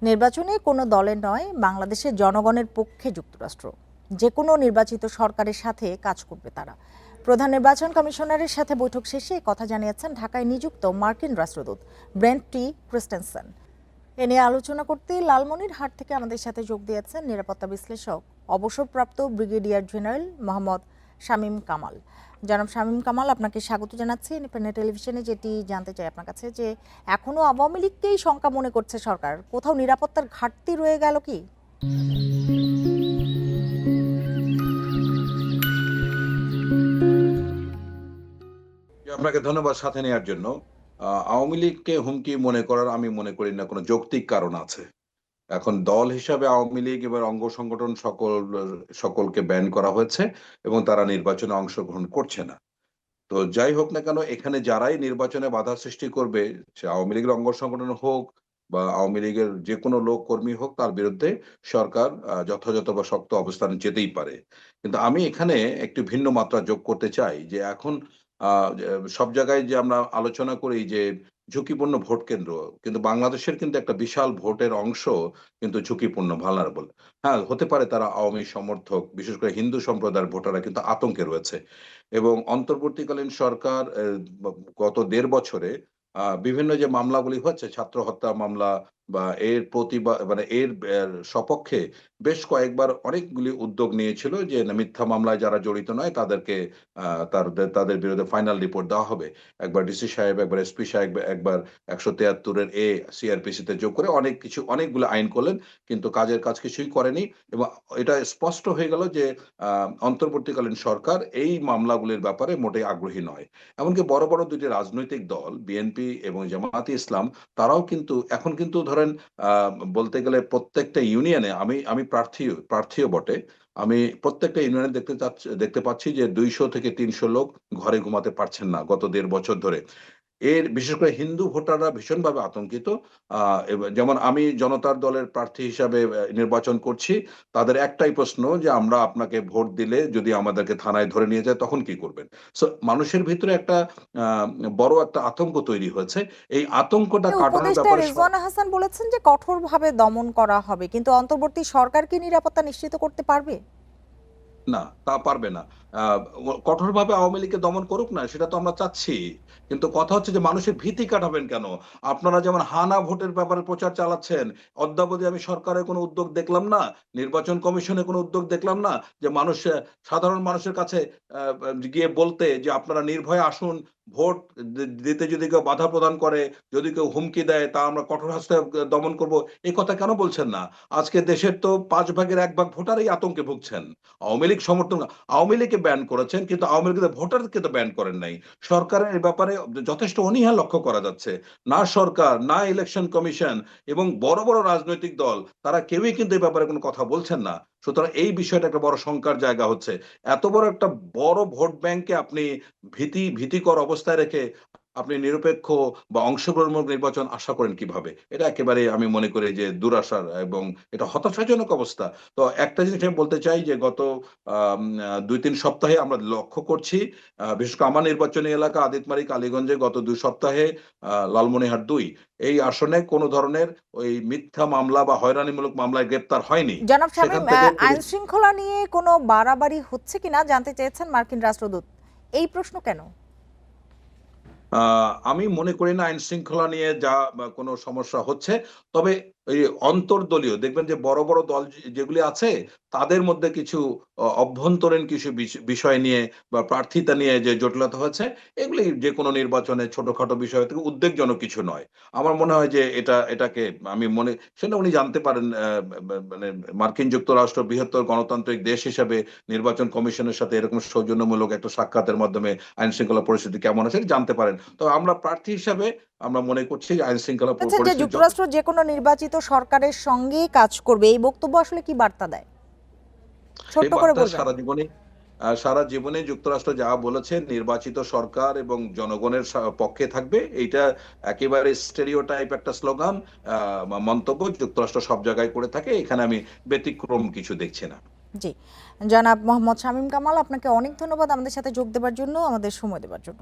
নির্বাচনে কোনো দলের নয়, বাংলাদেশের জনগণের পক্ষে যুক্তরাষ্ট্র যে কোনো নির্বাচিত সরকারের সাথে কাজ করবে তারা। প্রধান নির্বাচন কমিশনারের সাথে বৈঠক শেষে কথা জানিয়েছেন ঢাকায় নিযুক্ত মার্কিন রাষ্ট্রদূত ব্রেন্ট টি ক্রিস্টেনসেন। এ নিয়ে আলোচনা করতে লালমনিরহাট থেকে আমাদের সাথে যোগ দিয়েছেন নিরাপত্তা বিশ্লেষক অবসরপ্রাপ্ত ব্রিগেডিয়ার জেনারেল মোহাম্মদ শামীম কামাল। জনাব শামীম কামাল, আপনাকে স্বাগত জানাচ্ছি ইন্ডিপেন্ডেন্ট টেলিভিশনে। যেটি জানতে চাই আপনার কাছে যে এখনো আওয়ামী লীগকেই শঙ্কা মনে করছে সরকার, কোথাও নিরাপত্তার ঘাটতি রয়ে গেল কি? আপনাকে ধন্যবাদ সাথে নেওয়ার জন্য। আওয়ামী লীগকে হুমকি মনে করার আমি মনে করি না কোনো যৌক্তিক কারণ আছে। এখন দল হিসাবে আওয়ামী লীগ এবার অঙ্গ সংগঠন সকলকে ব্যান করা হয়েছে এবং তারা নির্বাচনে অংশগ্রহণ করছে না। তো যাই হোক না কেন, এখানে যারাই নির্বাচনে বাধা সৃষ্টি করবে, সে আওয়ামী লীগের অঙ্গ সংগঠন হোক বা আওয়ামী লীগের যে কোনো লোক কর্মী হোক, তার বিরুদ্ধে সরকার যথাযথ বা শক্ত অবস্থানে যেতেই পারে। কিন্তু আমি এখানে একটু ভিন্ন মাত্রা যোগ করতে চাই যে এখন সব জায়গায় যে আমরা আলোচনা করি যে ঝুঁকিপূর্ণ ভোট কেন্দ্র, কিন্তু বাংলাদেশের কিন্তু একটা বিশাল ভোটের অংশ কিন্তু ঝুঁকিপূর্ণ, ভালনারেবল। হ্যাঁ, হতে পারে তারা আওয়ামী সমর্থক, বিশেষ করে হিন্দু সম্প্রদায়ের ভোটাররা কিন্তু আতঙ্কে রয়েছে। এবং অন্তর্বর্তীকালীন সরকার গত ১.৫ বছরে বিভিন্ন যে মামলাগুলি হচ্ছে, ছাত্র হত্যা মামলা বা এর মানে এর সপক্ষে বেশ কয়েকবার অনেকগুলি উদ্যোগ নিয়েছিল যে মিথ্যা মামলায় যারা জড়িত নয় তাদেরকে তাদের বিরুদ্ধে ফাইনাল রিপোর্ট দেওয়া হবে। একবার ডিসি সাহেব, একবার এসপি সাহেব, একবার ১৭৩ এর সিআরপিসি তে যোগ করে অনেকগুলো আইন করলেন, কিন্তু কাজের কাজ কিছুই করেনি। এবং এটা স্পষ্ট হয়ে গেল যে অন্তর্বর্তীকালীন সরকার এই মামলাগুলির ব্যাপারে মোটেই আগ্রহী নয়। এমনকি বড় বড় দুটি রাজনৈতিক দল বিএনপি এবং জামায়াতে ইসলাম, তারাও কিন্তু এখন কিন্তু ধরেন বলতে গেলে প্রত্যেকটা ইউনিয়নে আমি আমি প্রার্থীও বটে। আমি প্রত্যেকটা ইউনিয়নে দেখতে পাচ্ছি যে ২০০ থেকে ৩০০ লোক ঘরে ঘুমাতে পারছেন না গত ১.৫ বছর ধরে। বিশেষ করে হিন্দু ভোটাররা ভীষণভাবে আতঙ্কিত। যেমন আমি জনতার দলের প্রার্থী হিসাবে নির্বাচন করছি। তাদের একটাই প্রশ্ন যে, "আমরা আপনাকে ভোট দিলে যদি আমাদেরকে থানায় ধরে নিয়ে যায় তখন কি করবেন?" মানুষের ভিতরে একটা আ বড় একটা আতঙ্ক তৈরি হয়েছে। এই আতঙ্কটা কাটানোর উপদেষ্টা ব্যাপারে রেজওয়ানা হাসান বলেছেন যে কঠোরভাবে দমন করা হবে, কিন্তু অন্তর্বর্তী সরকার কি নিরাপত্তা নিশ্চিত করতে পারবে? না, তা পারবে না। আ কঠোরভাবে আওয়ামী লীগকে দমন করুক না, সেটা তো আমরা চাচ্ছি। কিন্তু কথা হচ্ছে যে মানুষের ভীতি কাটাবেন কেন? আপনারা যেমন হানা ভোটের ব্যাপারে প্রচার চালাচ্ছেন, অদ্যাবধি আমি সরকারের কোনো উদ্যোগ দেখলাম না, নির্বাচন কমিশনের কোনো উদ্যোগ দেখলাম না যে সাধারণ মানুষের কাছে গিয়ে বলতে যে আপনারা নির্ভয়ে আসুন, ভোট দিতে যদি কেউ বাধা প্রদান করে, যদি কেউ হুমকি দেয় তা আমরা কঠোর হস্তে দমন করব। এই কথা কেন বলছেন না? আজকে দেশের তো ৫ ভাগের ১ ভাগ ভোটারই আতঙ্কে ভুগছেন। আওয়ামী লীগ সমর্থন আওয়ামী লীগকে ব্যান করেছেন, কিন্তু আওয়ামী লীগের ভোটারকে তো ব্যান করেন নাই। সরকারের এ ব্যাপারে যথেষ্ট অনীহা লক্ষ্য করা যাচ্ছে। না সরকার, না ইলেকশন কমিশন এবং বড়, বড় রাজনৈতিক দল, তারা কেউই কিন্তু এই ব্যাপারে কোনো কথা বলছেন না। সুতরাং এই বিষয়টা একটা বড় শঙ্কার জায়গা হচ্ছে। এত বড় একটা বড় ভোট ব্যাংকে আপনি ভীতিকর অবস্থায় রেখে আপনি নিরপেক্ষ বা অংশগ্রহণমূলক নির্বাচন আশা করেন কিভাবে? এটা একেবারে আমি মনে করি যে দুরাশার এবং এটা হতাশাজনক অবস্থা। তো একটা জিনিস আমি বলতে চাই যে গত ২-৩ সপ্তাহে আমরা লক্ষ্য করছি, বিশেষ করে আমার নির্বাচনী এলাকা আদিতমারি কালীগঞ্জে গত ২ সপ্তাহে লালমনিরহাট ২ এই আসনে কোন ধরনের ওই মিথ্যা মামলা বা হয়রানিমূলক মামলায় গ্রেপ্তার হয়নি। জনাব সেখান শামীম, থেকে আইন শৃঙ্খলা নিয়ে কোনো বাড়াবাড়ি হচ্ছে কিনা জানতে চেয়েছেন মার্কিন রাষ্ট্রদূত। এই প্রশ্ন কেন? আমি মনে করি না আইন শৃঙ্খলা নিয়ে বা কোনো সমস্যা হচ্ছে। তবে এই অন্তর্দলীয় দেখবেন যে বড়, বড় দল যেগুলি আছে তাদের মধ্যে কিছু অভ্যন্তরীণ কিছু বিষয় নিয়ে বা প্রার্থিতা নিয়ে যে জটিলতা হয়েছে, এগুলি যেকোনো নির্বাচনে ছোটখাটো বিষয় থেকে উদ্বেগজনক কিছু নয়। আমার মনে হয় যে এটাকে আমি সেটা উনি জানতে পারেন, মানে মার্কিন যুক্তরাষ্ট্র বৃহত্তর গণতান্ত্রিক দেশ হিসেবে নির্বাচন কমিশনের সাথে এরকম সৌজন্যমূলক একটা সাক্ষাতের মাধ্যমে আইন শৃঙ্খলা পরিস্থিতি কেমন আছে জানতে পারেন। তবে আমরা প্রার্থী হিসাবে আমরা মনে করছি যে আইন শৃঙ্খলা যে পরিস্থিতি যুক্তরাষ্ট্র যে কোনো নির্বাচিত সরকারের সঙ্গেই কাজ করবে, এই বক্তব্য আসলে কি বার্তা দেয়? এই ছোট্ট করে বার্তা বলবেন। সারা জীবনে যুক্তরাষ্ট্র যা বলেছে নির্বাচিত সরকার এবং জনগণের পক্ষে থাকবে, এইটা একেবারে স্টেরিওটাইপ একটা স্লোগান, মন্তব্য যুক্তরাষ্ট্র সব জায়গায় করে থাকে। এখানে আমি ব্যতিক্রম কিছু দেখছি না। জি, জনাব মোহাম্মদ শামীম কামাল, আপনাকে অনেক ধন্যবাদ আমাদের সাথে যোগ দেওয়ার জন্য, আমাদের সময় দেওয়ার জন্য।